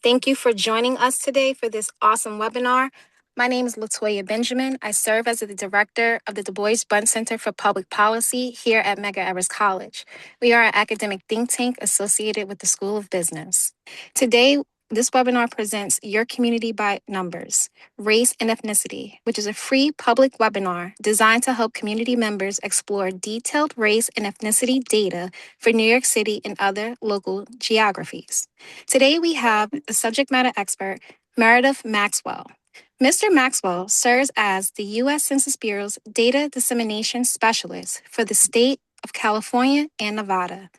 Thank you for joining us today for this awesome webinar. My name is LaToya Benjamin. I serve as the director of the Du Bois Bunn Center for Public Policy here at Medgar Evers College. We are an academic think tank associated with the School of Business. Today, this webinar presents Your Community by Numbers, Race and Ethnicity, which is a free public webinar designed to help community members explore detailed race and ethnicity data for New York City and other local geographies. Today, we have a subject matter expert, Meredeth Maxwell. Mr. Maxwell serves as the U.S. Census Bureau's Data Dissemination Specialist for the state of California and Nevada.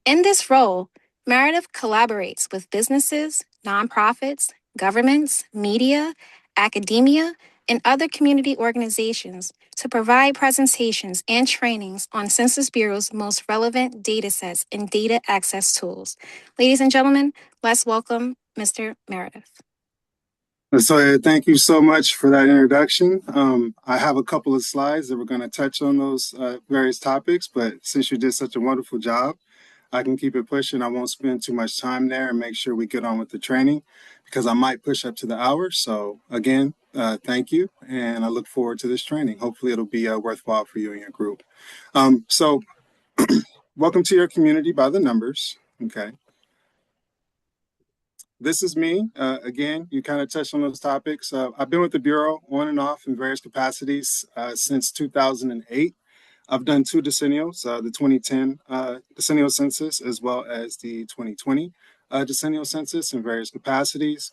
In this role, Meredith collaborates with businesses, nonprofits, governments, media, academia, and other community organizations to provide presentations and trainings on Census Bureau's most relevant data sets and data access tools. Ladies and gentlemen, let's welcome Mr. Meredith. So thank you so much for that introduction. I have a couple of slides that we're going to touch on those various topics, but since you did such a wonderful job, I can keep it pushing. I won't spend too much time there and make sure we get on with the training because I might push up to the hour. So again, thank you. And I look forward to this training. Hopefully it'll be worthwhile for you and your group. So welcome to Your Community by the Numbers. Okay. This is me. Again, you kind of touched on those topics. I've been with the Bureau on and off in various capacities since 2008. I've done two decennials, the 2010 decennial census, as well as the 2020 decennial census in various capacities,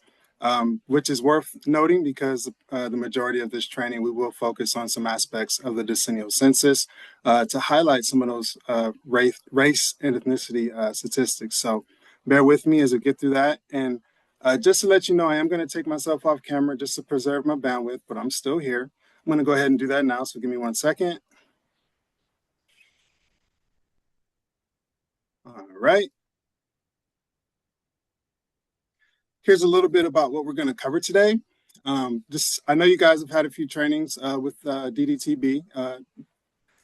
which is worth noting because the majority of this training, we will focus on some aspects of the decennial census to highlight some of those race and ethnicity statistics. So bear with me as we get through that. And just to let you know, I am going to take myself off camera just to preserve my bandwidth, but I'm still here. I'm going to go ahead and do that now, so give me 1 second. All right. Here's a little bit about what we're going to cover today. I know you guys have had a few trainings with DDTB,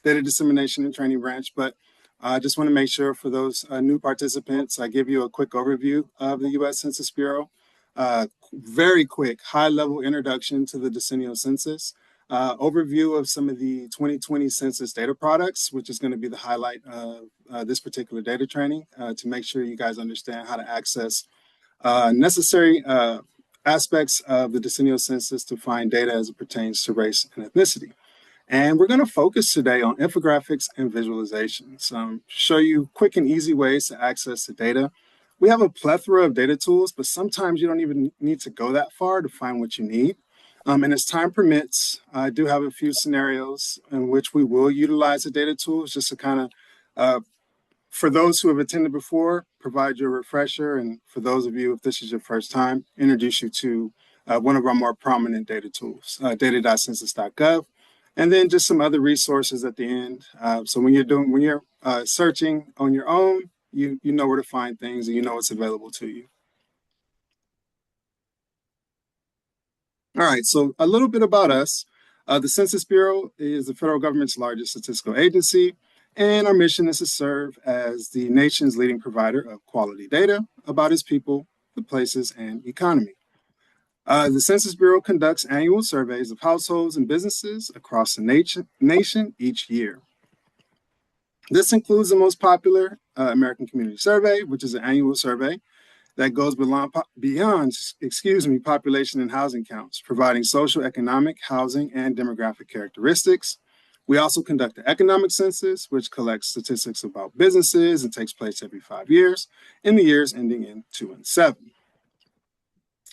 Data Dissemination and Training Branch, but I just want to make sure for those new participants, I give you a quick overview of the U.S. Census Bureau. Very quick, high-level introduction to the decennial census. Overview of some of the 2020 census data products, which is going to be the highlight of this particular data training to make sure you guys understand how to access necessary aspects of the decennial census to find data as it pertains to race and ethnicity. And we're going to focus today on infographics and visualizations, show you quick and easy ways to access the data. We have a plethora of data tools, but sometimes you don't even need to go that far to find what you need. And as time permits, I do have a few scenarios in which we will utilize the data tools just to kind of, for those who have attended before, provide you a refresher. And for those of you, if this is your first time, introduce you to one of our more prominent data tools, data.census.gov, and then just some other resources at the end. So when you're searching on your own, you know where to find things and you know what's available to you. All right, so a little bit about us. The Census Bureau is the federal government's largest statistical agency, and our mission is to serve as the nation's leading provider of quality data about its people, the places, and economy. The Census Bureau conducts annual surveys of households and businesses across the nation each year. This includes the most popular American Community Survey, which is an annual survey that goes beyond population and housing counts, providing social, economic, housing, and demographic characteristics. We also conduct the economic census, which collects statistics about businesses and takes place every 5 years in the years ending in 2 and 7.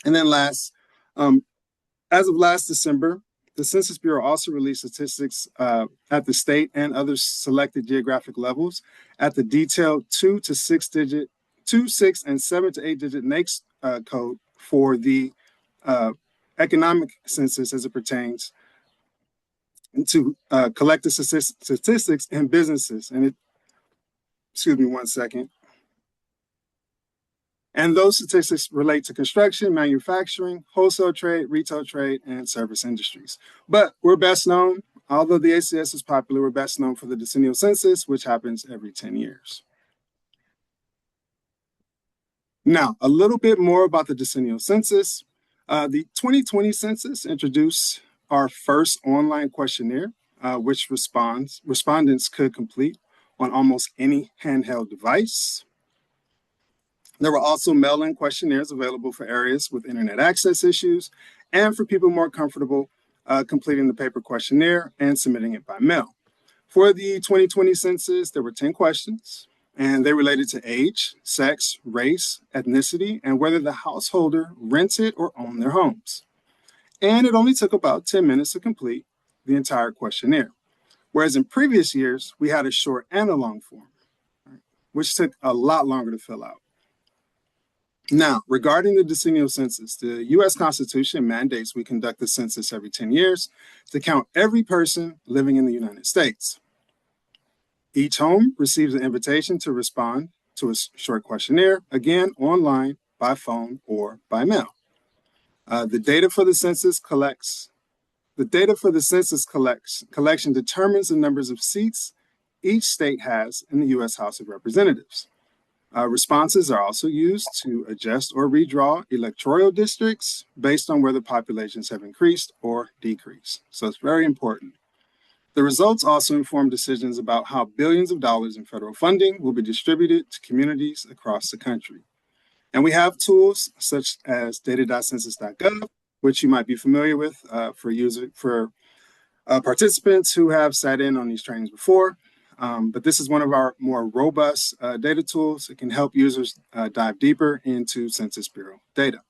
And then last, as of last December, the Census Bureau also released statistics at the state and other selected geographic levels at the detailed 2 to 6 and 7 to 8 digit NAICS code for the economic census as it pertains to collective statistics in businesses. And excuse me 1 second. And those statistics relate to construction, manufacturing, wholesale trade, retail trade, and service industries. But we're best known, although the ACS is popular, we're best known for the decennial census, which happens every 10 years. Now, a little bit more about the decennial census. The 2020 census introduced our first online questionnaire, which respondents could complete on almost any handheld device. There were also mail-in questionnaires available for areas with internet access issues and for people more comfortable completing the paper questionnaire and submitting it by mail. For the 2020 census, there were 10 questions, and they related to age, sex, race, ethnicity, and whether the householder rented or owned their homes. And it only took about 10 minutes to complete the entire questionnaire. Whereas in previous years, we had a short and a long form, which took a lot longer to fill out. Now, regarding the decennial census, the U.S. Constitution mandates we conduct the census every 10 years to count every person living in the United States. Each home receives an invitation to respond to a short questionnaire, again, online, by phone, or by mail. The data for the census collection determines the numbers of seats each state has in the U.S. House of Representatives. Responses are also used to adjust or redraw electoral districts based on whether populations have increased or decreased. So it's very important. The results also inform decisions about how billions of dollars in federal funding will be distributed to communities across the country. And we have tools such as data.census.gov, which you might be familiar with for participants who have sat in on these trainings before. But this is one of our more robust data tools. It can help users dive deeper into Census Bureau data.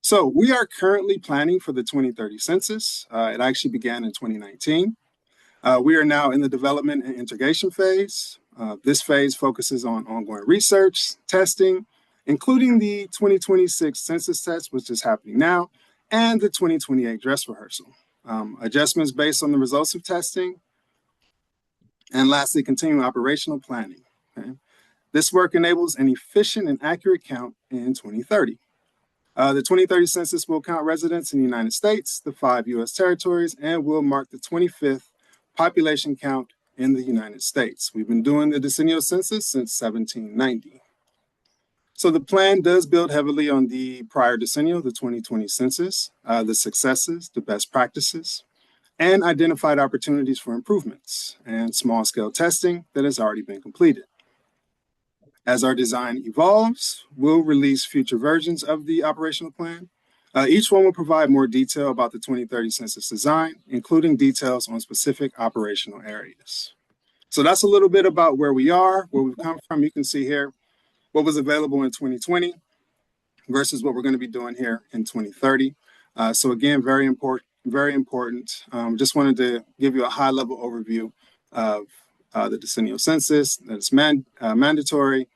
So we are currently planning for the 2030 census. It actually began in 2019. We are now in the development and integration phase. This phase focuses on ongoing research, testing, including the 2026 census test, which is happening now, and the 2028 dress rehearsal. Adjustments based on the results of testing, and lastly, continuing operational planning. Okay? This work enables an efficient and accurate count in 2030. The 2030 census will count residents in the United States, the 5 U.S. territories, and will mark the 25th population count in the United States. We've been doing the decennial census since 1790. So the plan does build heavily on the prior decennial, the 2020 census, the successes, the best practices, and identified opportunities for improvements and small-scale testing that has already been completed. As our design evolves, we'll release future versions of the operational plan. Each one will provide more detail about the 2030 census design, including details on specific operational areas. So that's a little bit about where we are, where we've come from. You can see here what was available in 2020 versus what we're going to be doing here in 2030. So again, very important, very important. Just wanted to give you a high-level overview of the decennial census, that it's mandatory,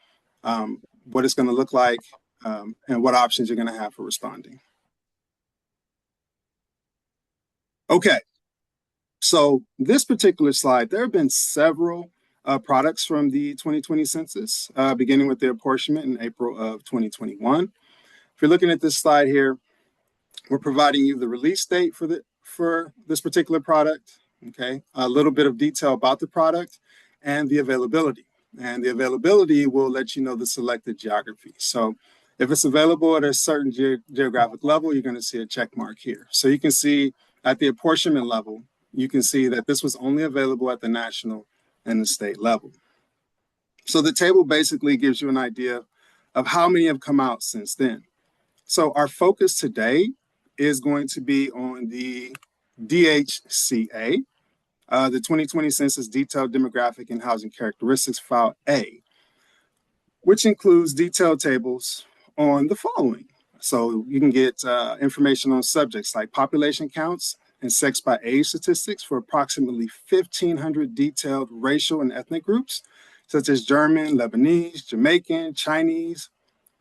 what it's going to look like, and what options you're going to have for responding. Okay, so this particular slide, there have been several products from the 2020 census, beginning with the apportionment in April of 2021. If you're looking at this slide here, we're providing you the release date for this particular product, okay? A little bit of detail about the product and the availability. And the availability will let you know the selected geography. So if it's available at a certain geographic level, you're going to see a check mark here. So you can see at the apportionment level, you can see that this was only available at the national and the state level. So the table basically gives you an idea of how many have come out since then. So our focus today is going to be on the DHCA, the 2020 Census Detailed Demographic and Housing Characteristics File A, which includes detailed tables on the following. So you can get information on subjects like population counts and sex by age statistics for approximately 1,500 detailed racial and ethnic groups, such as German, Lebanese, Jamaican, Chinese,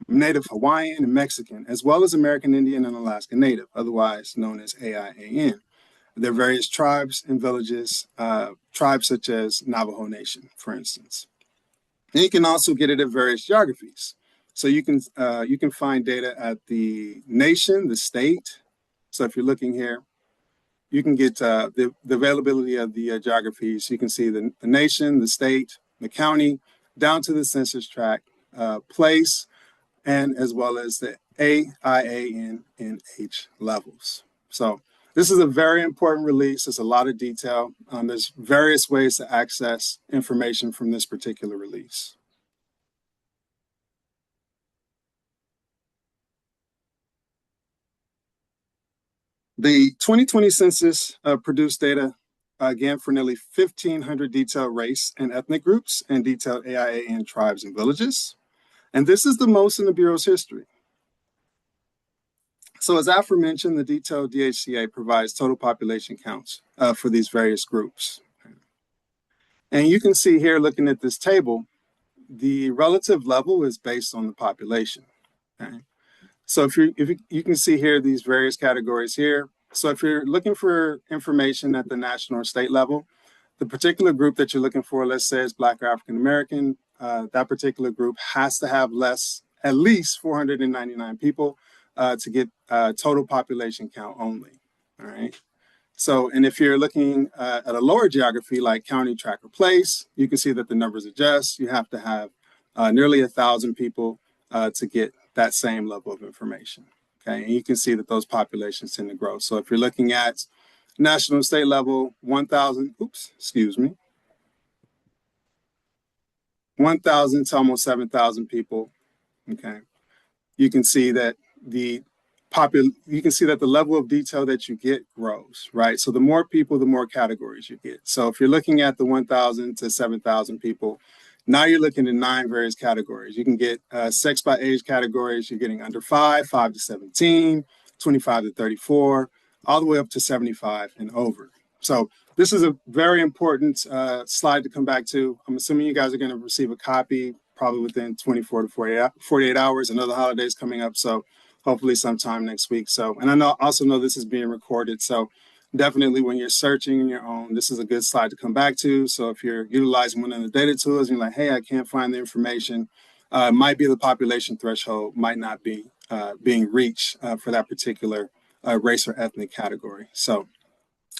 Native Hawaiian, and Mexican, as well as American Indian and Alaska Native, otherwise known as AIAN. There are various tribes and villages, tribes such as Navajo Nation, for instance. And you can also get it at various geographies. So you can find data at the nation, the state. So if you're looking here, you can get the availability of the geographies. You can see the nation, the state, the county, down to the census tract, place, and as well as the AIANNH levels. So this is a very important release. There's a lot of detail. There's various ways to access information from this particular release. The 2020 census produced data, again, for nearly 1,500 detailed race and ethnic groups and detailed AIAN tribes and villages. And this is the most in the Bureau's history. So as aforementioned, the detailed DHCA provides total population counts for these various groups. And you can see here, looking at this table, the relative level is based on the population. Okay? So if you can see here these various categories here. So if you're looking for information at the national or state level, the particular group that you're looking for, let's say is Black or African American, that particular group has to have at least 499 people to get total population count only. All right. So, and if you're looking at a lower geography like county, tract, or place, you can see that the numbers adjust. You have to have nearly 1,000 people to get that same level of information. Okay, and you can see that those populations tend to grow. So if you're looking at national and state level, 1,000 to almost 7,000 people. Okay, you can see that the level of detail that you get grows, right? So the more people, the more categories you get. So if you're looking at the 1,000 to 7,000 people, now you're looking at 9 various categories. You can get sex by age categories. You're getting under 5, 5 to 17, 25 to 34, all the way up to 75 and over. So this is a very important slide to come back to. I'm assuming you guys are going to receive a copy probably within 24 to 48 hours. Another holidays coming up, so hopefully sometime next week. So, and I also know this is being recorded. So definitely when you're searching on your own, this is a good slide to come back to. So if you're utilizing one of the data tools and you're like, hey, I can't find the information, it might be the population threshold might not be being reached for that particular race or ethnic category. So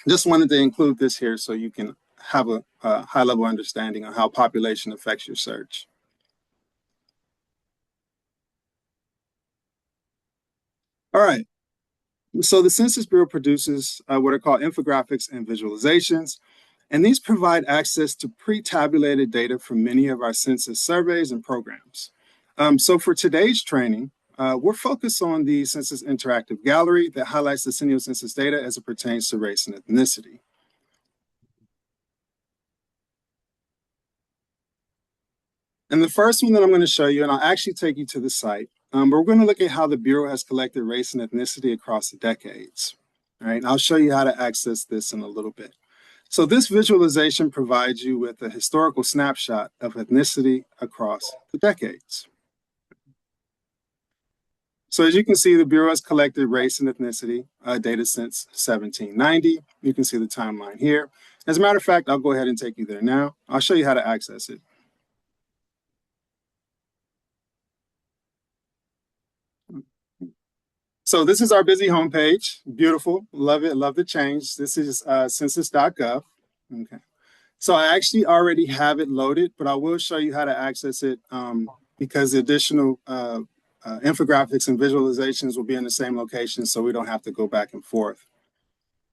just wanted to include this here so you can have a high level understanding of how population affects your search. All right. So the Census Bureau produces what are called infographics and visualizations, and these provide access to pre-tabulated data from many of our census surveys and programs. So for today's training, we're focused on the Census Interactive Gallery that highlights the decennial census data as it pertains to race and ethnicity. And the first one that I'm going to show you, and I'll actually take you to the site, but we're going to look at how the Bureau has collected race and ethnicity across the decades. All right, and I'll show you how to access this in a little bit. So this visualization provides you with a historical snapshot of ethnicity across the decades. So as you can see, the Bureau has collected race and ethnicity data since 1790. You can see the timeline here. As a matter of fact, I'll go ahead and take you there now. I'll show you how to access it. So this is our busy homepage. Beautiful. Love it. Love the change. This is census.gov. Okay. So I actually already have it loaded, but I will show you how to access it because the additional infographics and visualizations will be in the same location, so we don't have to go back and forth.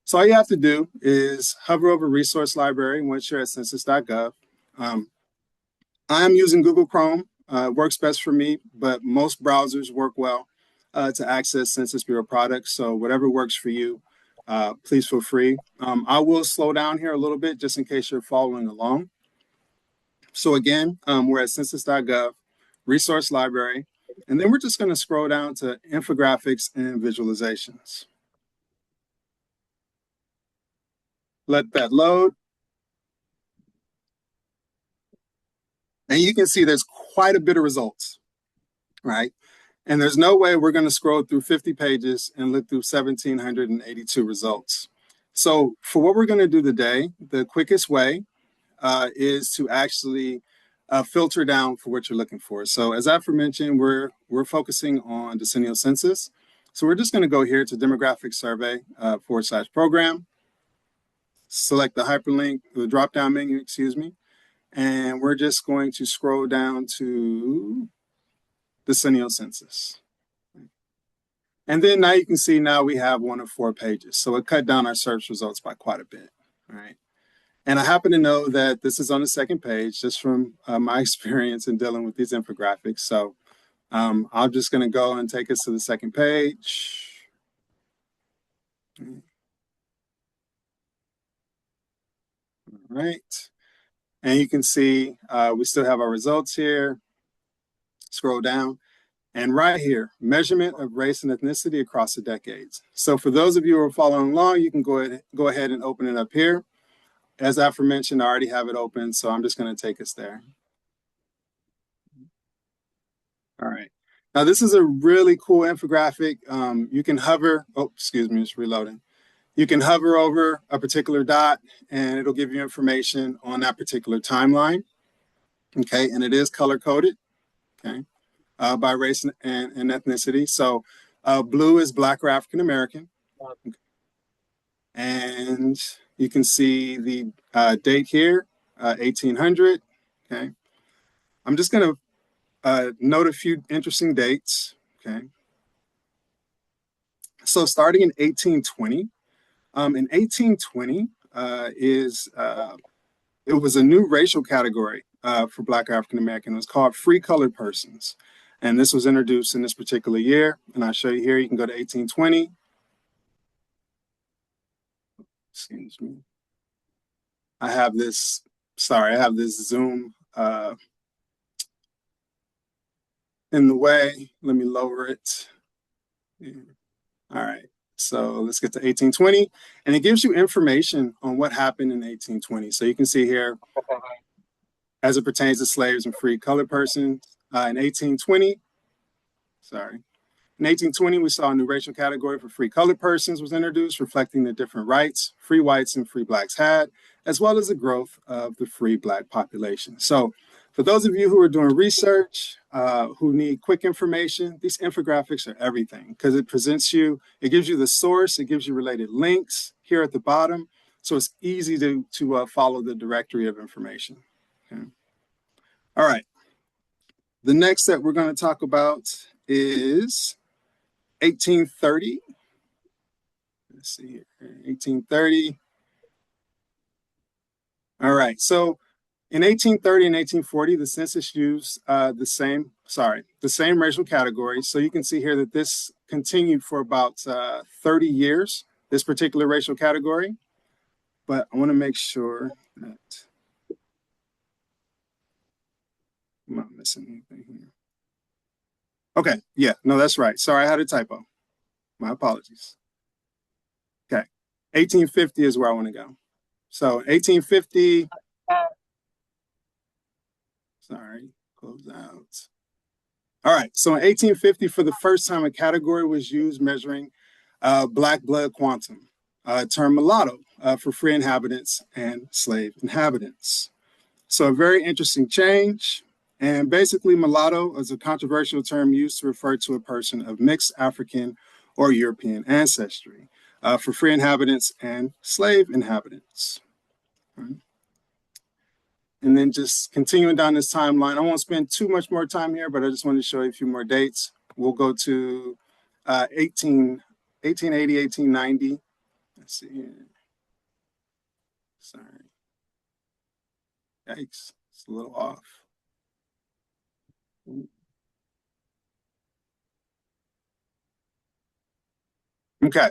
So all you have to do is hover over Resource Library once you're at census.gov. I'm using Google Chrome. Works best for me, but most browsers work well to access Census Bureau products. So whatever works for you, please feel free. I will slow down here a little bit just in case you're following along. So again, we're at census.gov, Resource Library, and then we're just going to scroll down to infographics and visualizations. Let that load. And you can see there's quite a bit of results, right? And there's no way we're going to scroll through 50 pages and look through 1,782 results. So for what we're going to do today, the quickest way is to actually filter down for what you're looking for. So as aforementioned, we're focusing on decennial census. So we're just going to go here to demographic survey /program, select the hyperlink, the drop-down menu, excuse me. And we're just going to scroll down to decennial census. And then now you can see now we have one of 4 pages. So it cut down our search results by quite a bit, right? And I happen to know that this is on the second page just from my experience in dealing with these infographics. So I'm just going to go and take us to the second page. All right. And you can see we still have our results here. Scroll down. And right here, measurement of race and ethnicity across the decades. So for those of you who are following along, you can go ahead and open it up here. As aforementioned, I already have it open, so I'm just going to take us there. All right. Now, this is a really cool infographic. You can hover, oh, excuse me, it's reloading. You can hover over a particular dot and it'll give you information on that particular timeline. Okay, and it is color coded, okay, by race and ethnicity. So blue is Black or African American. Okay. And you can see the date here, 1800. Okay, I'm just going to note a few interesting dates. Okay, so starting in 1820, in 1820 it was a new racial category for Black African American. It was called free colored persons. And this was introduced in this particular year. And I'll show you here. You can go to 1820. Excuse me. I have this Zoom in the way. Let me lower it. Yeah. All right. So let's get to 1820. And it gives you information on what happened in 1820. So you can see here, as it pertains to slaves and free colored persons, in 1820, in 1820, we saw a new racial category for free colored persons was introduced, reflecting the different rights free whites and free blacks had, as well as the growth of the free black population. So for those of you who are doing research, who need quick information, these infographics are everything because it gives you the source, it gives you related links here at the bottom. So it's easy to follow the directory of information. Okay. All right. The next that we're going to talk about is 1830. Let's see here, 1830. All right, so in 1830 and 1840, the census used the same racial categories. So you can see here that this continued for about 30 years, this particular racial category. But I want to make sure that I'm not missing anything here. Okay, yeah, no, that's right. Sorry, I had a typo. My apologies. Okay, 1850 is where I want to go. So 1850, sorry, close out. All right, so in 1850, for the first time, a category was used measuring Black blood quantum, term mulatto for free inhabitants and slave inhabitants. So a very interesting change. And basically, mulatto is a controversial term used to refer to a person of mixed African or European ancestry for free inhabitants and slave inhabitants. Right. And then just continuing down this timeline, I won't spend too much more time here, but I just wanted to show you a few more dates. We'll go to 1880, 1890. Let's see here. Sorry. Yikes, it's a little off. Okay,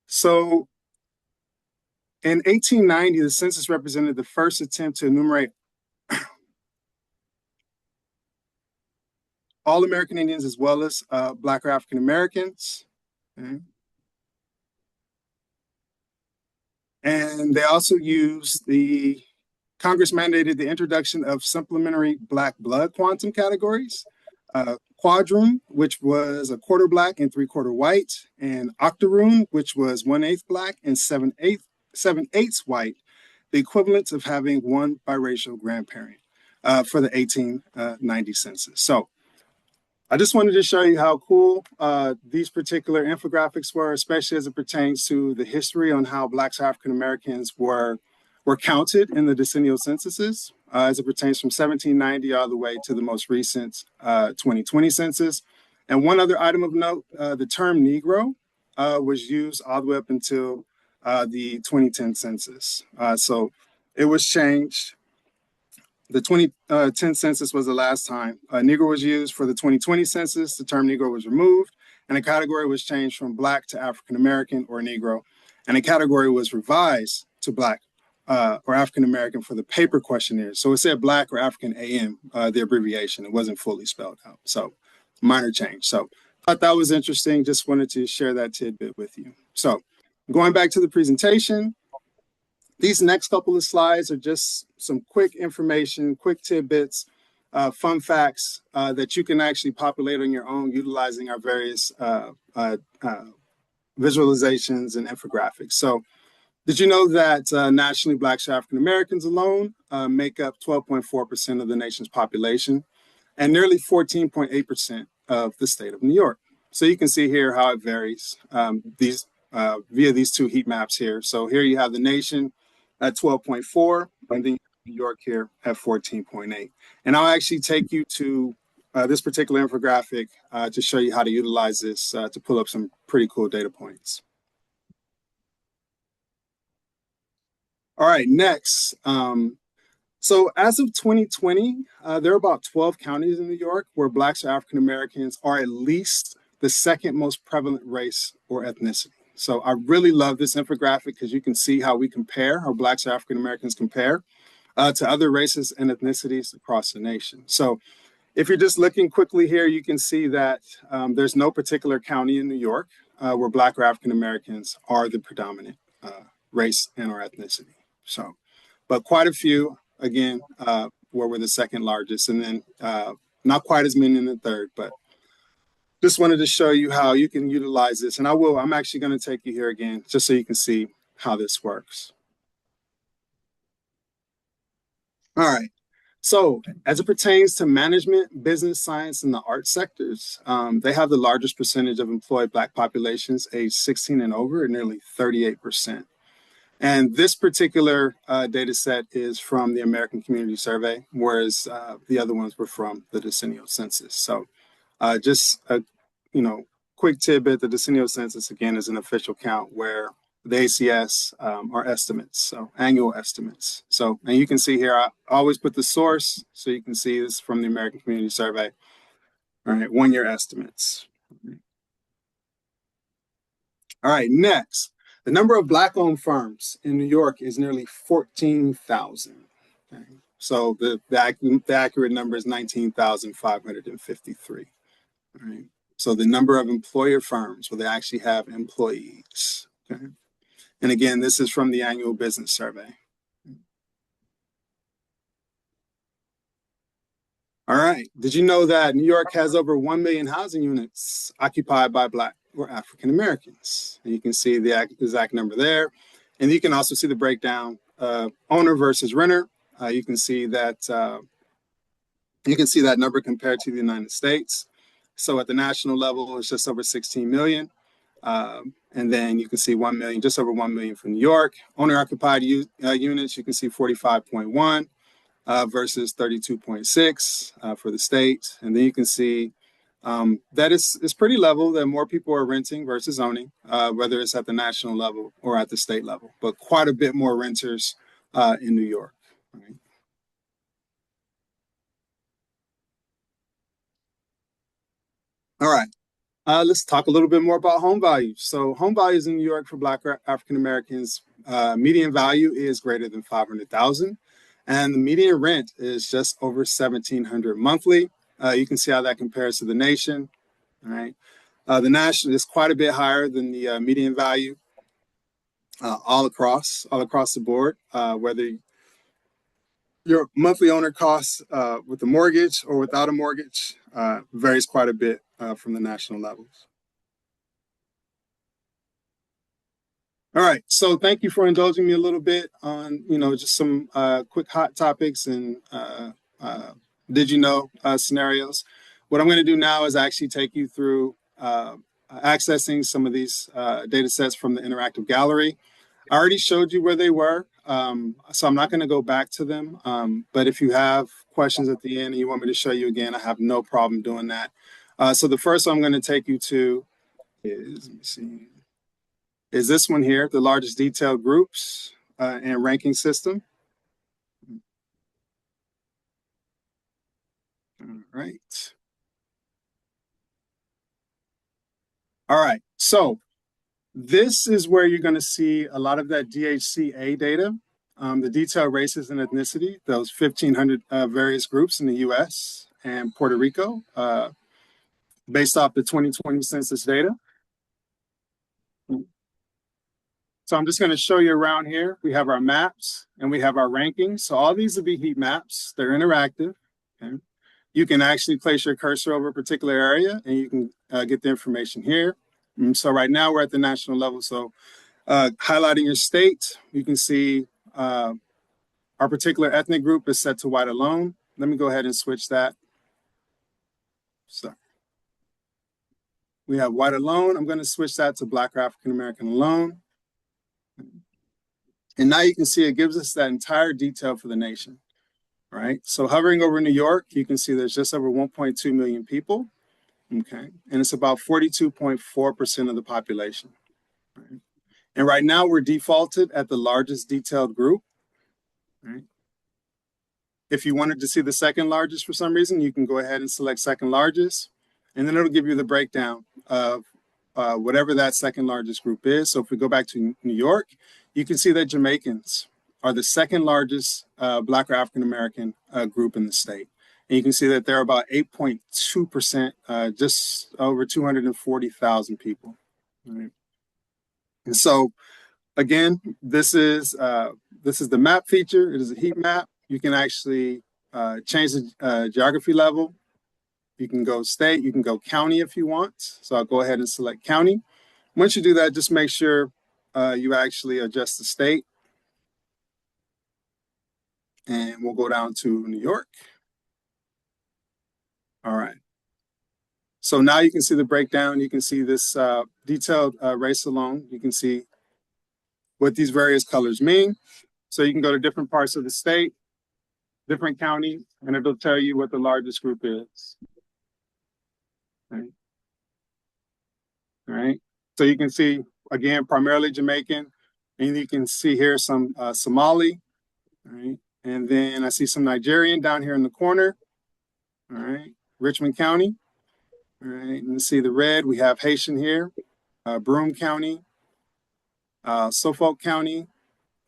so in 1890, the census represented the first attempt to enumerate all American Indians as well as Black or African Americans. Okay. And they also used Congress mandated the introduction of supplementary Black blood quantum categories, quadroon, which was a quarter Black and 3/4 white, and octoroon, which was 1/8 Black and 7/8 white, the equivalent of having one biracial grandparent for the 1890 census. So I just wanted to show you how cool these particular infographics were, especially as it pertains to the history on how Blacks African Americans were counted in the decennial censuses. as it pertains from 1790 all the way to the most recent 2020 census. And one other item of note, the term Negro was used all the way up until the 2010 census. So it was changed. The 2010 census was the last time Negro was used. For the 2020 census, the term Negro was removed, and the category was changed from Black to African American or Negro, and the category was revised to Black or African American for the paper questionnaire. So it said Black or African AM, the abbreviation. It wasn't fully spelled out. So minor change. So I thought that was interesting. Just wanted to share that tidbit with you. So going back to the presentation, these next couple of slides are just some quick information, quick tidbits, fun facts that you can actually populate on your own utilizing our various visualizations and infographics. So did you know that nationally, Blacks and African Americans alone make up 12.4% of the nation's population and nearly 14.8% of the state of New York? So you can see here how it varies via these two heat maps here. So here you have the nation at 12.4, and then New York here at 14.8. And I'll actually take you to this particular infographic to show you how to utilize this to pull up some pretty cool data points. All right, next. So as of 2020, there are about 12 counties in New York where Blacks or African Americans are at least the second most prevalent race or ethnicity. So I really love this infographic because you can see how we compare, how Blacks or African Americans compare to other races and ethnicities across the nation. So if you're just looking quickly here, you can see that there's no particular county in New York where Black or African Americans are the predominant race and or ethnicity. So, but quite a few, again, where we're the second largest, and then not quite as many in the third, but just wanted to show you how you can utilize this. And I'm actually going to take you here again, just so you can see how this works. All right. So as it pertains to management, business, science, and the art sectors, they have the largest percentage of employed Black populations aged 16 and over, at nearly 38%. And this particular data set is from the American Community Survey, whereas the other ones were from the decennial census. So just a quick tidbit, the decennial census, again, is an official count where the ACS are estimates, so annual estimates. So, and you can see here, I always put the source, so you can see this from the American Community Survey. All right, 1 year estimates. All right, next. The number of Black-owned firms in New York is nearly 14,000. Okay. So the accurate number is 19,553. All right. So the number of employer firms where they actually have employees. Okay. And again, this is from the annual business survey. All right. Did you know that New York has over 1 million housing units occupied by Black or African Americans? And you can see the exact number there. And you can also see the breakdown, owner versus renter. You can see that number compared to the United States. So at the national level, it's just over 16 million. And then you can see 1 million, just over 1 million for New York. Owner-occupied units, you can see 45.1 versus 32.6 for the state. And then you can see that it's pretty level, that more people are renting versus owning, whether it's at the national level or at the state level, but quite a bit more renters in New York. Right? All right. Let's talk a little bit more about home values. So home values in New York for Black African Americans, median value is greater than $500,000, and the median rent is just over $1,700 monthly. You can see how that compares to the nation. All right, the national is quite a bit higher than the median value all across the board. Whether your monthly owner costs with a mortgage or without a mortgage varies quite a bit from the national levels. All right, so thank you for indulging me a little bit on, just some quick hot topics and did you know scenarios. What I'm going to do now is actually take you through accessing some of these data sets from the interactive gallery. I already showed you where they were, so I'm not going to go back to them. But if you have questions at the end and you want me to show you again, I have no problem doing that. So the first one I'm going to take you to is, let me see, is this one here, the largest detailed groups and ranking system. All right. All right. So this is where you're going to see a lot of that DHCA data, the detailed races and ethnicity, those 1,500 various groups in the U.S. and Puerto Rico, based off the 2020 census data. So I'm just going to show you around here. We have our maps and we have our rankings. So all these will be heat maps. They're interactive. Okay? You can actually place your cursor over a particular area and you can get the information here. So right now we're at the national level. So highlighting your state, you can see our particular ethnic group is set to white alone. Let me go ahead and switch that. So we have white alone. I'm going to switch that to Black or African American alone. And now you can see it gives us that entire detail for the nation, right? So hovering over New York, you can see there's just over 1.2 million people, okay? And it's about 42.4% of the population, right? And right now we're defaulted at the largest detailed group, right? If you wanted to see the second largest for some reason, you can go ahead and select second largest, and then it'll give you the breakdown of whatever that second largest group is. So if we go back to New York, you can see that Jamaicans are the second largest Black or African American group in the state. And you can see that they're about 8.2%, just over 240,000 people. Right? And so, again, this is the map feature. It is a heat map. You can actually change the geography level. You can go state, you can go county if you want. So I'll go ahead and select county. Once you do that, just make sure you actually adjust the state. And we'll go down to New York. All right. So now you can see the breakdown. You can see this detailed race alone. You can see what these various colors mean. So you can go to different parts of the state, different counties, and it'll tell you what the largest group is. Okay. All right. So you can see, again, primarily Jamaican, and you can see here some Somali. All right. And then I see some Nigerian down here in the corner. All right. Richmond County. All right. And see the red, we have Haitian here, Broome County, Suffolk County,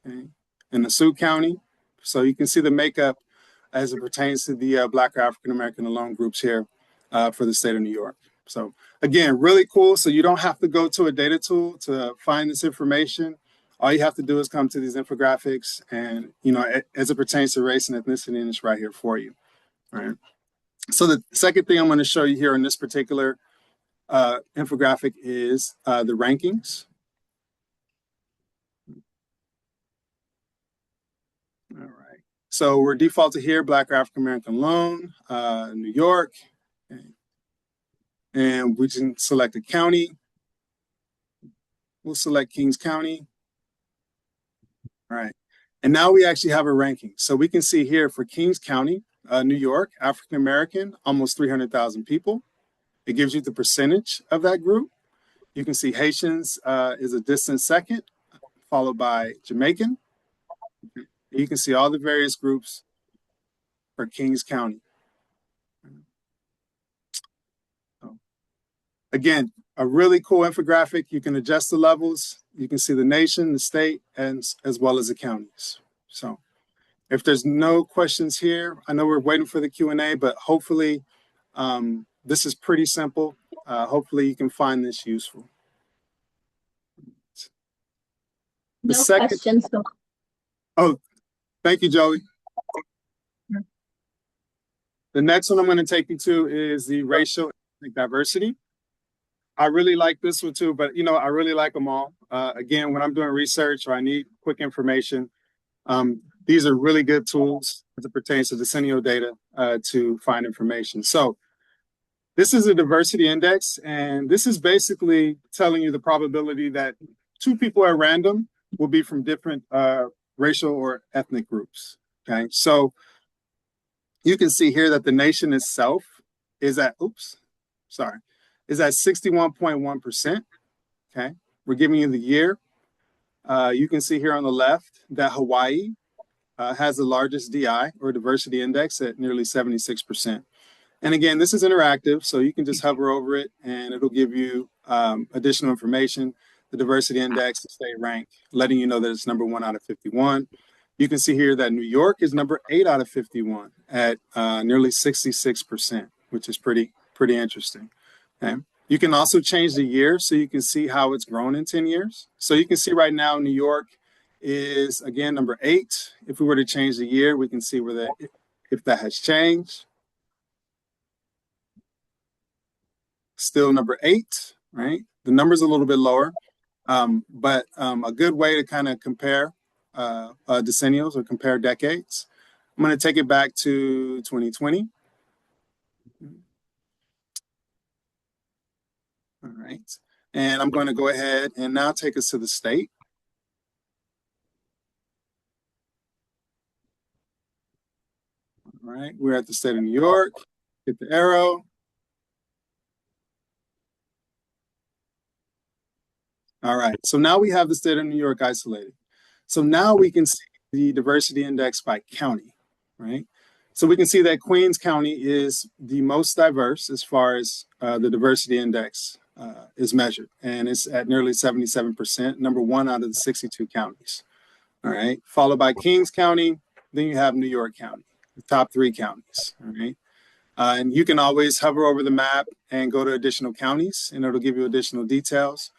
okay, and Nassau County. So you can see the makeup as it pertains to the Black or African American alone groups here for the state of New York. So again, really cool. So you don't have to go to a data tool to find this information. All you have to do is come to these infographics and, you know, as it pertains to race and ethnicity, and it's right here for you. All right. So the second thing I'm going to show you here in this particular infographic is the rankings. All right. So we're defaulted here, Black or African American alone, New York. Okay. And we can select a county. We'll select Kings County. All right. And now we actually have a ranking. So we can see here for Kings County, New York, African American, almost 300,000 people. It gives you the percentage of that group. You can see Haitians is a distant second, followed by Jamaican. You can see all the various groups for Kings County. Again, a really cool infographic. You can adjust the levels. You can see the nation, the state, and as well as the counties. So if there's no questions here, I know we're waiting for the Q&A, but hopefully this is pretty simple. Hopefully you can find this useful. No questions. Oh, thank you, Joey. The next one I'm going to take you to is the racial ethnic diversity. I really like this one too, but you know, I really like them all. Again, when I'm doing research or I need quick information, these are really good tools as it pertains to decennial data to find information. So this is a diversity index, and this is basically telling you the probability that two people at random will be from different racial or ethnic groups. Okay, so you can see here that the nation itself is at, is at 61.1%. Okay, we're giving you the year. You can see here on the left that Hawaii has the largest DI or diversity index at nearly 76%. And again, this is interactive, so you can just hover over it and it'll give you additional information. The diversity index, the state rank, letting you know that it's number 1 out of 51. You can see here that New York is number 8 out of 51 at nearly 66%, which is pretty interesting. Okay. You can also change the year so you can see how it's grown in 10 years. So you can see right now New York is again number 8. If we were to change the year, we can see where that, if that has changed. Still number 8, right? The number's a little bit lower, but a good way to kind of compare decennials or compare decades. I'm going to take it back to 2020. All right. And I'm going to go ahead and now take us to the state. All right. We're at the state of New York. Hit the arrow. All right. So now we have the state of New York isolated. So now we can see the diversity index by county, right? So we can see that Queens County is the most diverse as far as the diversity index is measured, and it's at nearly 77%, number 1 out of the 62 counties. All right, followed by Kings County, then you have New York County, the top 3 counties. All right, and you can always hover over the map and go to additional counties, and it'll give you additional details.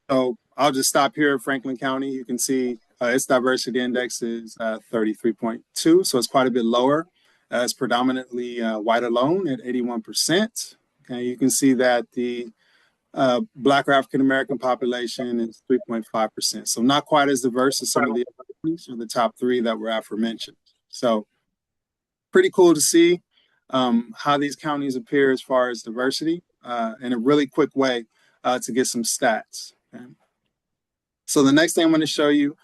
So I'll just stop here at Franklin County. You can see its diversity index is 33.2, so it's quite a bit lower. It's predominantly white alone at 81%. Okay, you can see that the Black or African American population is 3.5%. So not quite as diverse as some of the other counties or the top 3 that were aforementioned. So pretty cool to see how these counties appear as far as diversity in a really quick way to get some stats. Okay. So the next thing I'm going to show you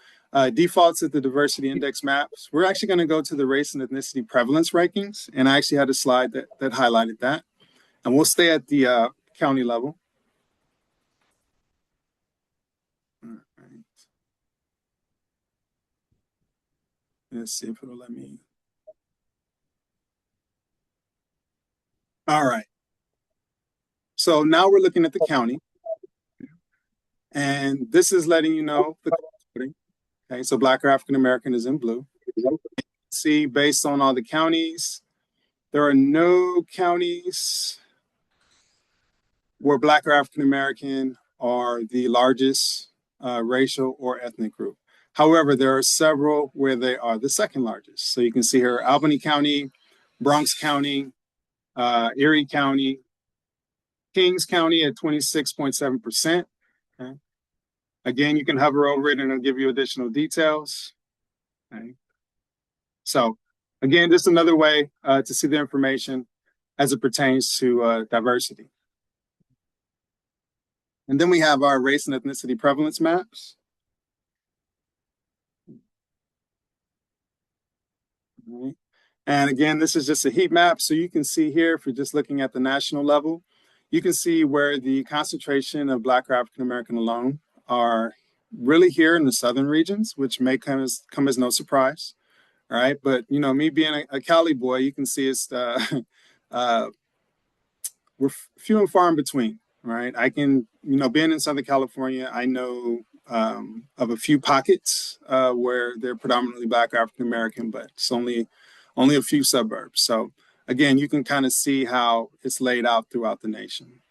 defaults at the diversity index maps. We're actually going to go to the race and ethnicity prevalence rankings. And I actually had a slide that highlighted that. And we'll stay at the county level. All right. Let's see if it'll let me. All right. So now we're looking at the county. And this is letting you know the voting. Okay, so Black or African American is in blue. See, based on all the counties, there are no counties where Black or African American are the largest racial or ethnic group. However, there are several where they are the second largest. So you can see here Albany County, Bronx County, Erie County, Kings County at 26.7%. Okay. Again, you can hover over it and it'll give you additional details. Okay. So again, just another way to see the information as it pertains to diversity. And then we have our race and ethnicity prevalence maps. All right. And again, this is just a heat map. So you can see here, if you're just looking at the national level, you can see where the concentration of Black or African American alone are really here in the southern regions, which may come as no surprise. All right. But, you know, me being a Cali boy, you can see it's we're few and far in between. Right. I can, you know, being in Southern California, I know of a few pockets where they're predominantly Black or African American, but it's only a few suburbs. So again, you can kind of see how it's laid out throughout the nation.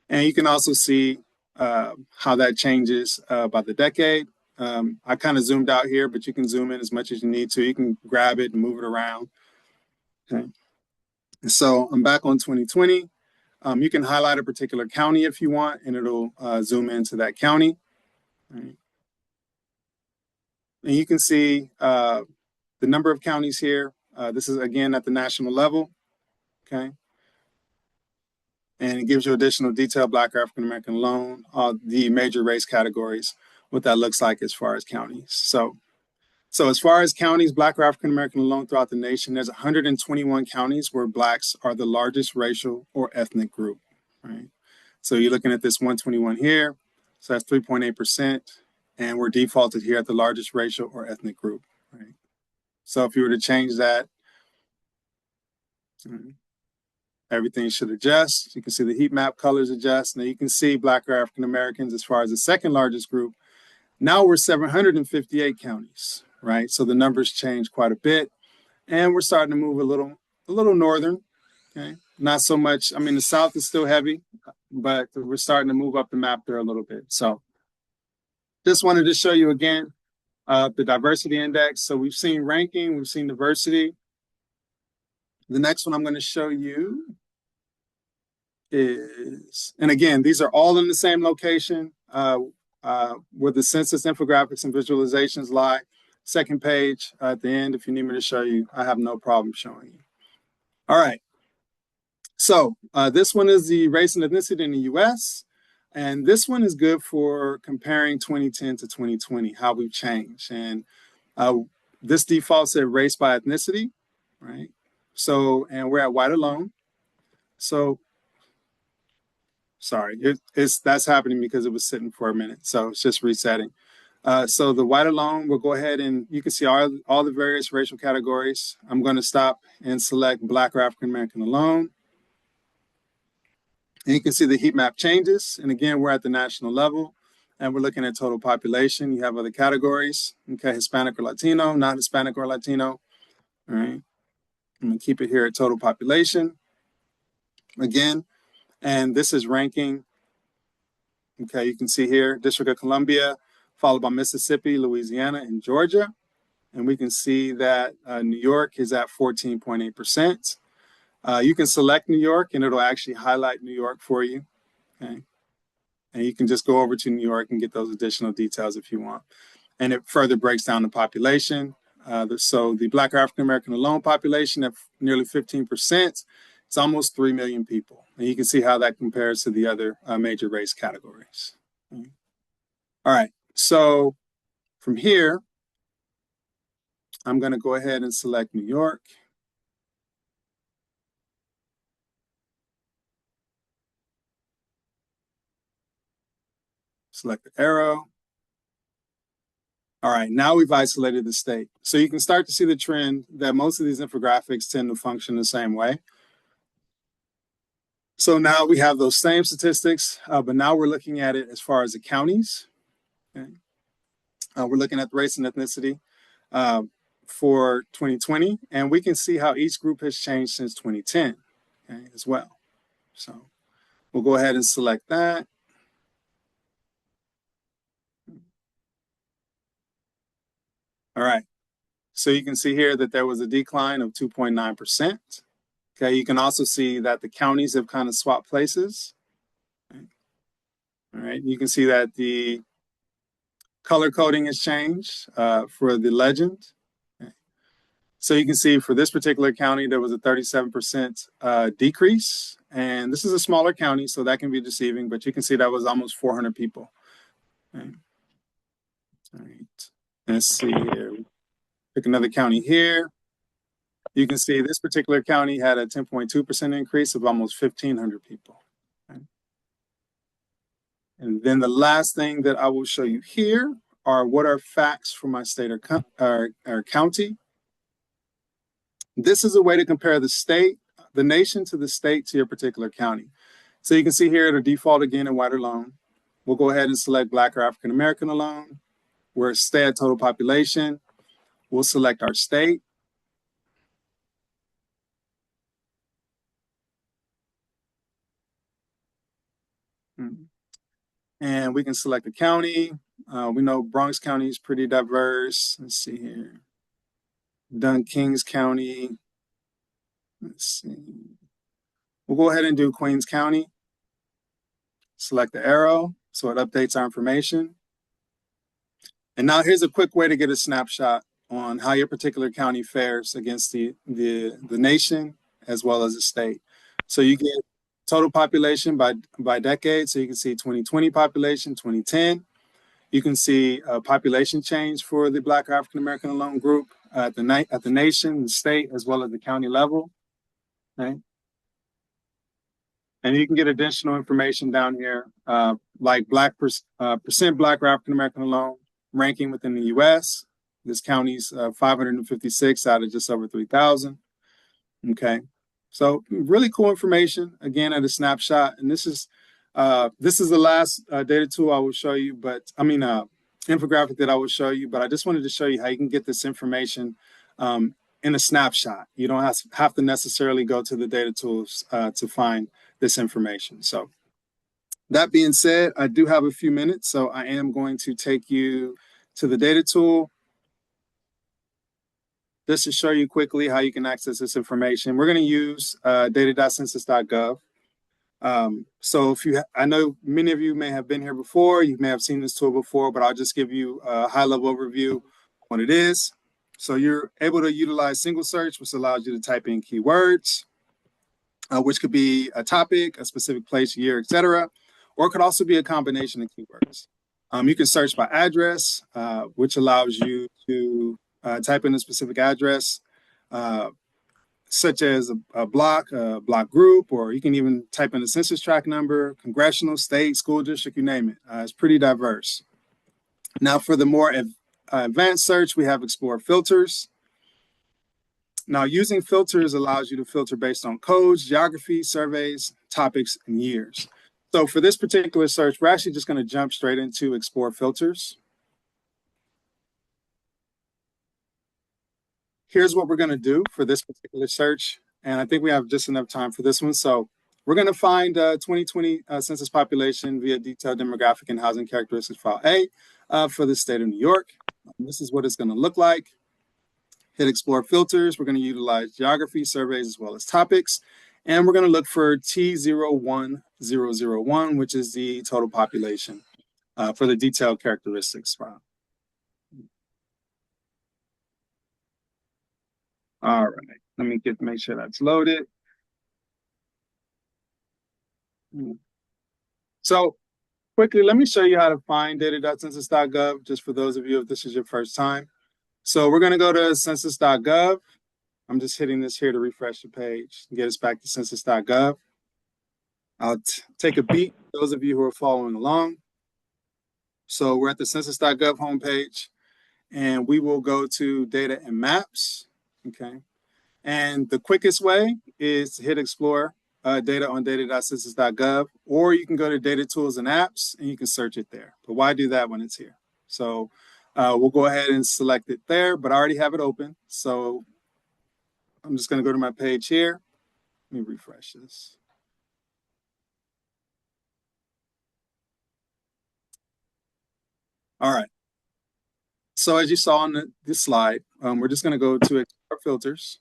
And you can also see how that changes by the decade. I kind of zoomed out here, but you can zoom in as much as you need to. You can grab it and move it around. Okay. So I'm back on 2020. You can highlight a particular county if you want, and it'll zoom into that county. Right. And you can see the number of counties here. This is, again, at the national level. Okay. And it gives you additional detail, Black or African American alone, the major race categories, what that looks like as far as counties. So So as far as counties, Black or African American alone throughout the nation, there's 121 counties where Blacks are the largest racial or ethnic group, right? So you're looking at this 121 here, so that's 3.8%, and we're defaulted here at the largest racial or ethnic group, right? So if you were to change that, everything should adjust. You can see the heat map colors adjust. Now you can see Black or African Americans as far as the second largest group. Now we're 758 counties, right? So the numbers change quite a bit, and we're starting to move a little northern, okay? Not so much. I mean, the South is still heavy, but we're starting to move up the map there a little bit. So just wanted to show you again the diversity index. So we've seen ranking, we've seen diversity. The next one I'm going to show you is, and again, these are all in the same location where the census infographics and visualizations lie. Second page at the end, if you need me to show you, I have no problem showing you. All right. So this one is the race and ethnicity in the US. And this one is good for comparing 2010 to 2020, how we've changed. And this default said race by ethnicity, right? So, and we're at white alone. So, sorry, that's happening because it was sitting for a minute. So it's just resetting. So the white alone, we'll go ahead and you can see all the various racial categories. I'm going to stop and select Black or African American alone. And you can see the heat map changes. And again, we're at the national level and we're looking at total population. You have other categories, okay, Hispanic or Latino, not Hispanic or Latino. All right, I'm going to keep it here at total population again. And this is ranking. Okay, you can see here, District of Columbia, followed by Mississippi, Louisiana, and Georgia. And we can see that New York is at 14.8%. You can select New York and it'll actually highlight New York for you, okay? And you can just go over to New York and get those additional details if you want. And it further breaks down the population. So the Black or African American alone population at nearly 15%, it's almost 3 million people. And you can see how that compares to the other major race categories. Okay. All right, so from here, I'm going to go ahead and select New York. Select the arrow. All right, now we've isolated the state. So you can start to see the trend that most of these infographics tend to function the same way. So now we have those same statistics, but now we're looking at it as far as the counties. Okay. We're looking at the race and ethnicity for 2020, and we can see how each group has changed since 2010, okay, as well. So we'll go ahead and select that. All right, so you can see here that there was a decline of 2.9%. Okay, you can also see that the counties have kind of swapped places. Okay. All right, you can see that the color coding has changed for the legend. Okay. So you can see for this particular county, there was a 37% decrease. And this is a smaller county, so that can be deceiving, but you can see that was almost 400 people. Okay. All right, let's see here. Pick another county here. You can see this particular county had a 10.2% increase of almost 1,500 people. Okay. And then the last thing that I will show you here are what are facts for my state or county. This is a way to compare the nation to the state to your particular county. So you can see here the default again in white alone. We'll go ahead and select Black or African American alone. We're stay at total population. We'll select our state. And we can select a county. We know Bronx County is pretty diverse. Let's see here. Done Kings County. Let's see. We'll go ahead and do Queens County. Select the arrow so it updates our information. And now here's a quick way to get a snapshot on how your particular county fares against the nation as well as the state. So you get total population by decade. So you can see 2020 population, 2010. You can see population change for the Black or African American alone group at the nation, the state, as well as the county level. Okay. And you can get additional information down here, like percent Black or African American alone ranking within the U.S. This county's 556 out of just over 3,000. Okay, so really cool information. Again, at a snapshot, and this is the last data tool I will show you. But I mean, infographic that I will show you. But I just wanted to show you how you can get this information in a snapshot. You don't have to necessarily go to the data tools to find this information. So that being said, I do have a few minutes, so I am going to take you to the data tool just to show you quickly how you can access this information. We're going to use data.census.gov. So I know many of you may have been here before, you may have seen this tool before, but I'll just give you a high-level overview of what it is. So you're able to utilize single search, which allows you to type in keywords, which could be a topic, a specific place, year, etc., or it could also be a combination of keywords. You can search by address, which allows you to type in a specific address, such as a block group, or you can even type in the census tract number, congressional, state, school district, you name it. It's pretty diverse. Now, for the more advanced search, we have Explore Filters. Now, using filters allows you to filter based on codes, geography, surveys, topics, and years. So for this particular search, we're actually just going to jump straight into Explore Filters. Here's what we're going to do for this particular search, and I think we have just enough time for this one. So we're going to find 2020 census population via detailed demographic and housing characteristics file A for the state of New York. This is what it's going to look like. Hit Explore Filters. We're going to utilize geography, surveys, as well as topics. And we're going to look for T01001, which is the total population for the detailed characteristics file. All right, let me make sure that's loaded. So quickly, let me show you how to find data.census.gov, just for those of you if this is your first time. So we're going to go to census.gov. I'm just hitting this here to refresh the page and get us back to census.gov. I'll take a beat for those of you who are following along. So we're at the census.gov homepage, and we will go to data and maps. Okay. And the quickest way is to hit Explore data on data.census.gov, or you can go to Data Tools and Apps and you can search it there. But why do that when it's here? So we'll go ahead and select it there, but I already have it open. So I'm just going to go to my page here. Let me refresh this. All right. So as you saw on this slide, we're just going to go to Explore Filters.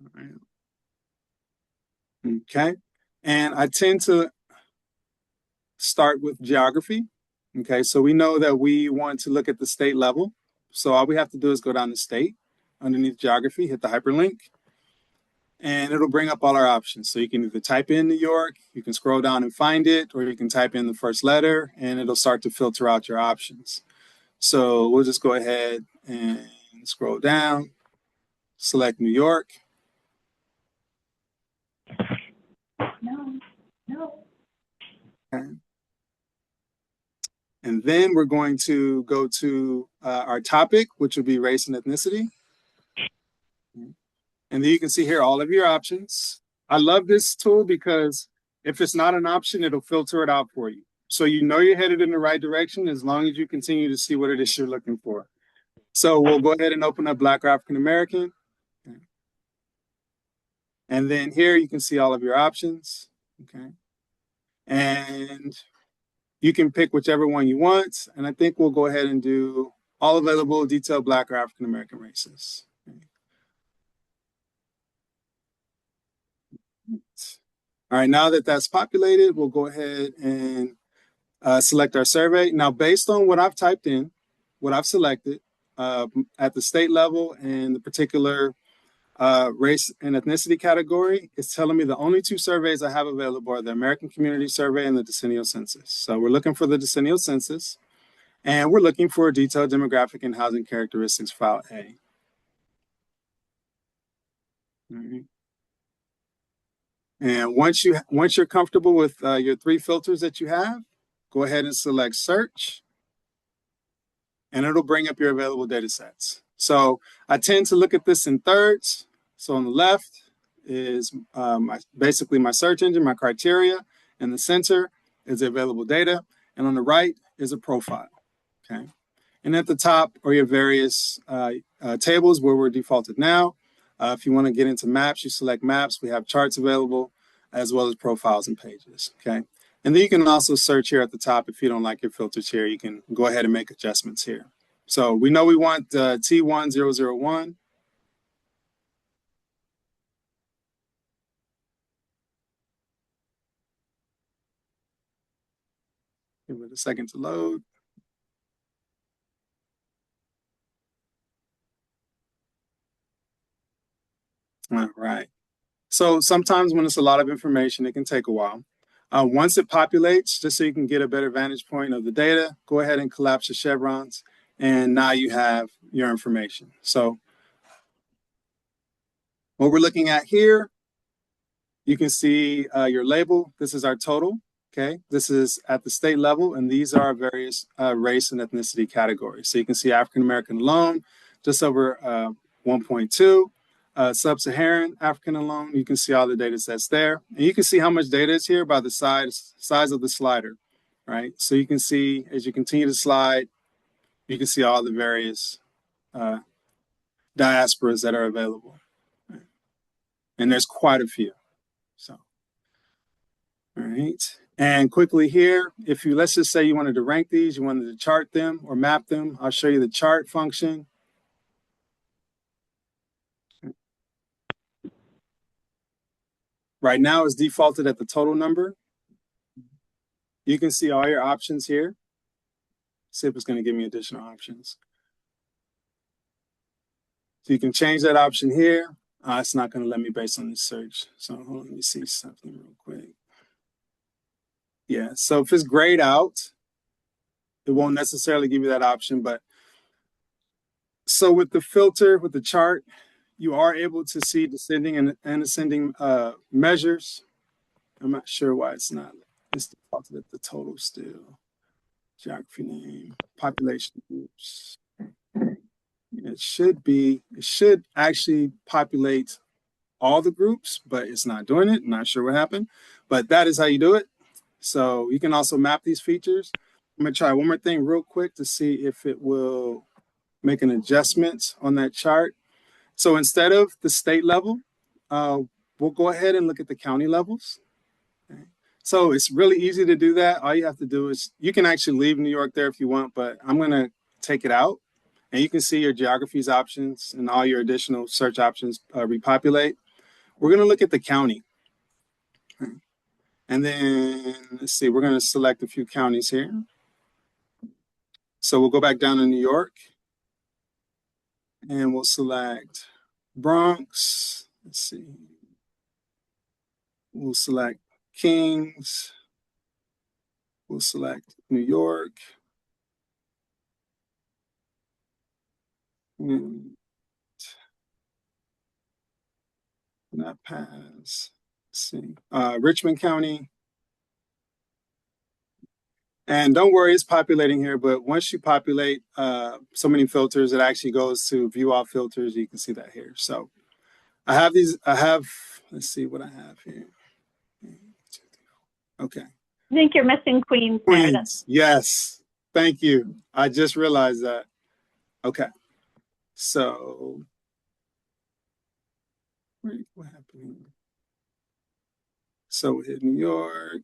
All right. Okay. And I tend to start with geography. Okay. So we know that we want to look at the state level. So all we have to do is go down to state, underneath geography, hit the hyperlink, and it'll bring up all our options. So you can either type in New York, you can scroll down and find it, or you can type in the first letter and it'll start to filter out your options. So we'll just go ahead and scroll down, select New York. No. Okay. And then we're going to go to our topic, which would be race and ethnicity. And then you can see here all of your options. I love this tool because if it's not an option, it'll filter it out for you. So you know you're headed in the right direction as long as you continue to see what it is you're looking for. So we'll go ahead and open up Black or African American. Okay. And then here you can see all of your options. Okay. And you can pick whichever one you want. And I think we'll go ahead and do all available detailed Black or African American races. Okay. All right, now that that's populated, we'll go ahead and select our survey. Now, based on what I've typed in, what I've selected at the state level and the particular race and ethnicity category, it's telling me the only two surveys I have available are the American Community Survey and the Decennial Census. So we're looking for the Decennial Census. And we're looking for detailed demographic and housing characteristics, file A. Right. And once you're comfortable with your 3 filters that you have, go ahead and select search, and it'll bring up your available data sets. So I tend to look at this in thirds. So on the left is basically my search engine, my criteria. In the center is the available data. And on the right is a profile, okay? And at the top are your various tables where we're defaulted now. If you want to get into maps, you select maps. We have charts available as well as profiles and pages, okay? And then you can also search here at the top. If you don't like your filters here, you can go ahead and make adjustments here. So we know we want T1001. Give it a second to load. All right. So sometimes when it's a lot of information, it can take a while. Once it populates, just so you can get a better vantage point of the data, go ahead and collapse the chevrons, and now you have your information. So what we're looking at here, you can see your label. This is our total, okay? This is at the state level, and these are various race and ethnicity categories. So you can see African-American alone, just over 1.2. Sub-Saharan African alone, you can see all the data sets there. And you can see how much data is here by the size of the slider, right? So you can see, as you continue to slide, you can see all the various diasporas that are available. Right? And there's quite a few. So, all right. And quickly here, if you, let's just say you wanted to rank these, you wanted to chart them or map them, I'll show you the chart function. Right now it's defaulted at the total number. You can see all your options here. See if it's going to give me additional options. So you can change that option here. It's not going to let me based on this search. So hold on, let me see something real quick. Yeah, so if it's grayed out, it won't necessarily give you that option. But so with the filter, with the chart, you are able to see descending and ascending measures. I'm not sure why it's not. It's defaulted at the total still. Geography name, population groups. It should actually populate all the groups, but it's not doing it. Not sure what happened, but that is how you do it. So you can also map these features. I'm gonna try one more thing real quick to see if it will make an adjustment on that chart. So instead of the state level, we'll go ahead and look at the county levels. Okay. So it's really easy to do that. All you have to do is, you can actually leave New York there if you want, but I'm gonna take it out. And you can see your geographies options and all your additional search options repopulate. We're going to look at the county. And then, let's see, we're going to select a few counties here. So we'll go back down to New York. And we'll select Bronx. Let's see. We'll select Kings. We'll select New York. And not pass. Let's see. Richmond County. And don't worry, it's populating here, but once you populate so many filters, it actually goes to view all filters. You can see that here. So I have, let's see what I have here. Okay. I think you're missing Queens, Meredith. Queens, yes. Thank you. I just realized that. Okay. So, what happened here? So we hit New York.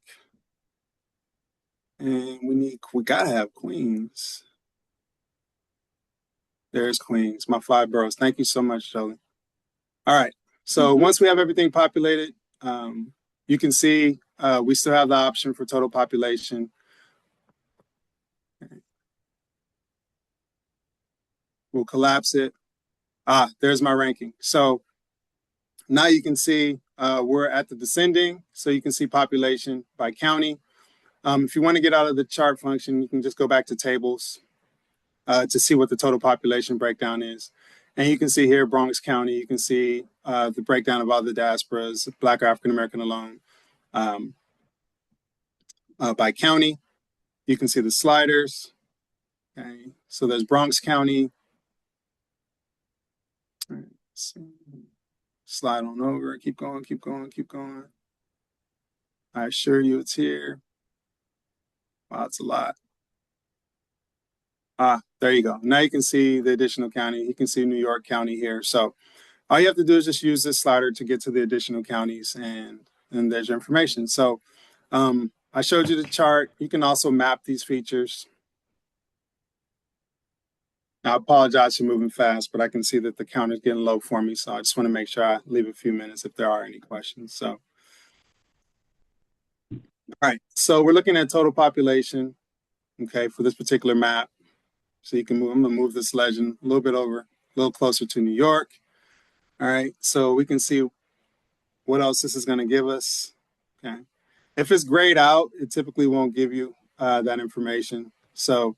And we gotta have Queens. There's Queens, my 5 boroughs. Thank you so much, Jolie. All right. So once we have everything populated, you can see we still have the option for total population. Okay. We'll collapse it. There's my ranking. So now you can see we're at the descending. So you can see population by county. If you want to get out of the chart function, you can just go back to tables to see what the total population breakdown is. And you can see here Bronx County, you can see the breakdown of all the diasporas, Black or African American alone, by county. You can see the sliders. Okay, so there's Bronx County. All right, slide on over, keep going, keep going, keep going. I assure you it's here. Wow, it's a lot. There you go. Now you can see the additional county. You can see New York County here. So all you have to do is just use this slider to get to the additional counties, and there's your information. So I showed you the chart. You can also map these features. Now, I apologize for moving fast, but I can see that the count is getting low for me. So I just want to make sure I leave a few minutes if there are any questions. So, all right. So we're looking at total population, okay, for this particular map. So you can move, I'm going to move this legend a little bit over, a little closer to New York. All right. So we can see what else this is going to give us. Okay. If it's grayed out, it typically won't give you that information. So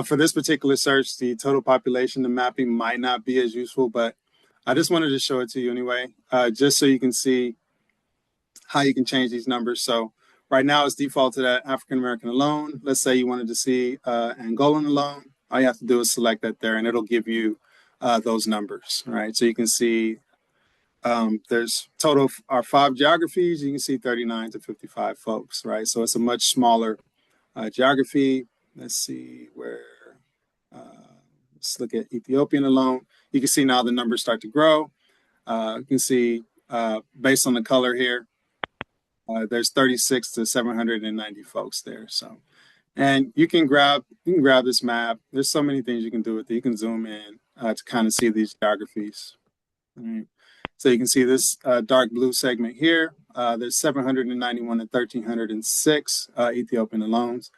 for this particular search, the total population, the mapping might not be as useful, but I just wanted to show it to you anyway, just so you can see how you can change these numbers. So right now it's defaulted at African American alone. Let's say you wanted to see Angolan alone. All you have to do is select that there, and it'll give you those numbers, right? So you can see there's total are 5 geographies. You can see 39 to 55 folks, right? So it's a much smaller geography. Let's see where, let's look at Ethiopian alone. You can see now the numbers start to grow. You can see based on the color here, there's 36 to 790 folks there. So, and you can grab this map. There's so many things you can do with it. You can zoom in to kind of see these geographies. Right. So you can see this dark blue segment here. There's 791 and 1,306 Ethiopian alones.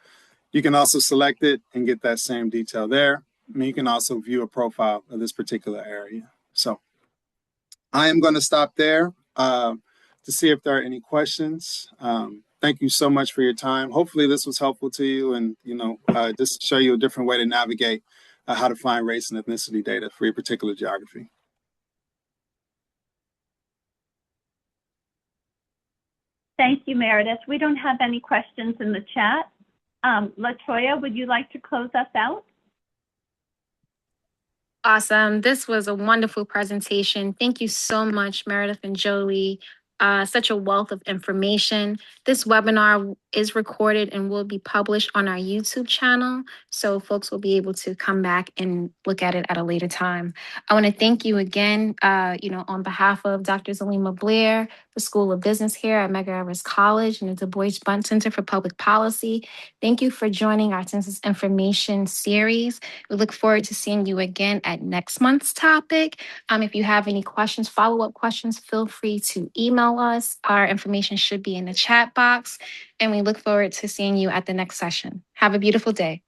You can also select it and get that same detail there. I mean, you can also view a profile of this particular area. So I am going to stop there to see if there are any questions. Thank you so much for your time. Hopefully this was helpful to you, and just show you a different way to navigate how to find race and ethnicity data for your particular geography. Thank you, Meredith. We don't have any questions in the chat. LaToya, would you like to close us out? Awesome. This was a wonderful presentation. Thank you so much, Meredith and Jolie. Such a wealth of information. This webinar is recorded and will be published on our YouTube channel, so folks will be able to come back and look at it at a later time. I want to thank you again, on behalf of Dr. Zalima Blair, the School of Business here at Medgar Evers College and the Du Bois Bunt Center for Public Policy. Thank you for joining our Census Information series. We look forward to seeing you again at next month's topic. If you have any questions, follow-up questions, feel free to email us. Our information should be in the chat box, and we look forward to seeing you at the next session. Have a beautiful day.